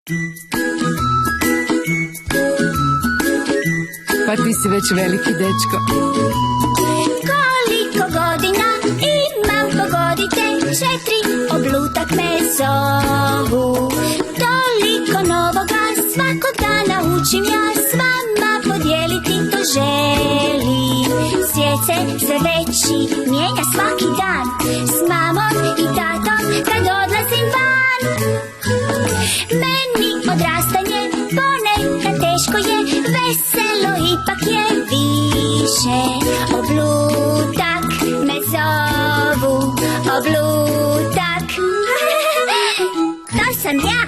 Pa ti si već veliki dečko. Koliko godina imam, pogodite, 4, oblutak me zovu. Toliko novoga svakog dana učim ja, s vama podijeliti to želim. Svijet se sve veći, mijenja svaki dan, s mamom i tatom kad odlazim van. Meni odrastanje ponekad teško je, veselo ipak je više. Oblutak me zovu, oblutak. To sam ja.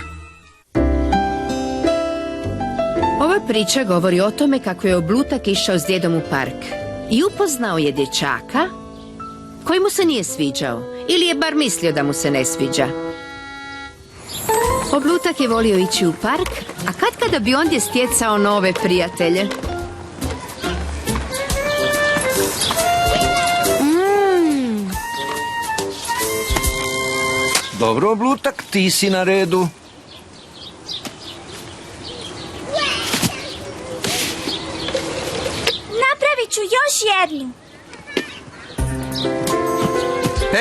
Ova priča govori o tome kako je Oblutak išao s djedom u park i upoznao je dječaka koji mu se nije sviđao, ili je bar mislio da mu se ne sviđa. Oblutak je volio ići u park, a katkada bi ondje stjecao nove prijatelje. Dobro, Oblutak, ti si na redu. Napravit ću još jednu.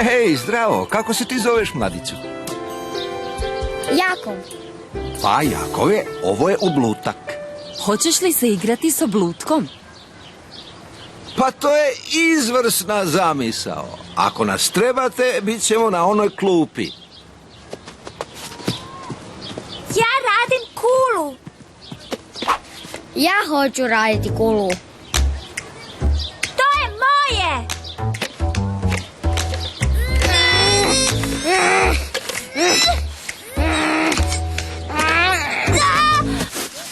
Hej, zdravo, kako se ti zoveš, mladiću? Jakov. Pa, Jakove, ovo je Oblutak. Hoćeš li se igrati s Oblutkom? Pa to je izvrsna zamisao. Ako nas trebate, bit ćemo na onoj klupi. Ja radim kulu. Ja hoću raditi kulu. To je moje.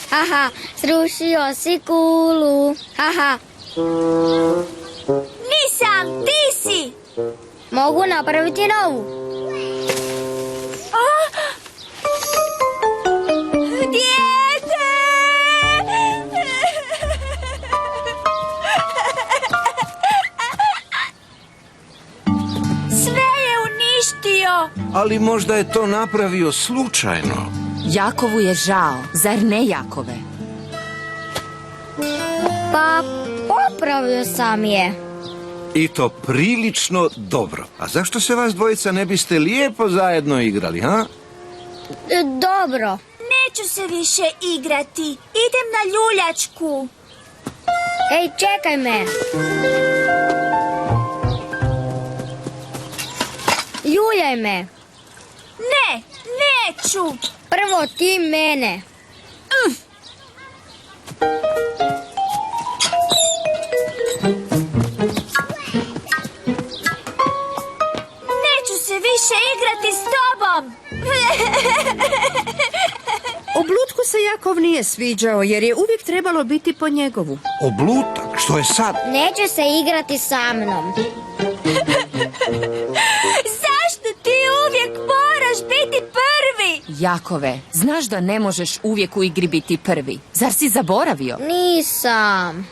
Haha, srušio si kulu. Haha, Nisam, ti si. mogu napraviti novu. Dijete! Sve je uništio. Ali možda je to napravio slučajno. Jakovu je žao, zar ne, Jakove? Pa, popravio sam je. I to prilično dobro. A zašto se vas dvojica ne biste lijepo zajedno igrali, ha? Dobro. Neću se više igrati. Idem na ljuljačku. Ej, čekaj me. Ljuljaj me. Ne, neću. Prvo ti mene. Neću se više igrati s tobom. Oblutku se Jakov nije sviđao jer je uvijek trebalo biti po njegovu. Oblutak, što je sad? Neće se igrati sa mnom. Zašto ti uvijek moraš biti prvi? Jakove, znaš da ne možeš uvijek u igri biti prvi. Zar si zaboravio? Nisam.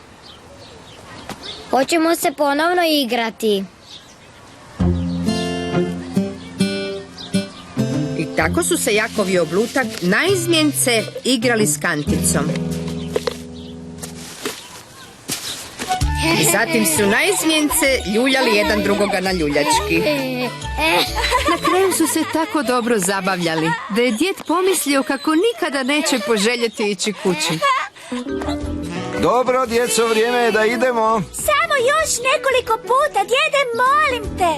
Hoćemo se ponovno igrati. I tako su se Jakov i Oblutak naizmjence igrali s kanticom. I zatim su naizmjence ljuljali jedan drugoga na ljuljački. Na kraju su se tako dobro zabavljali da je djed pomislio kako nikada neće poželjeti ići kući. Dobro, djeco, vrijeme je da idemo. Samo još nekoliko puta, djede, molim te.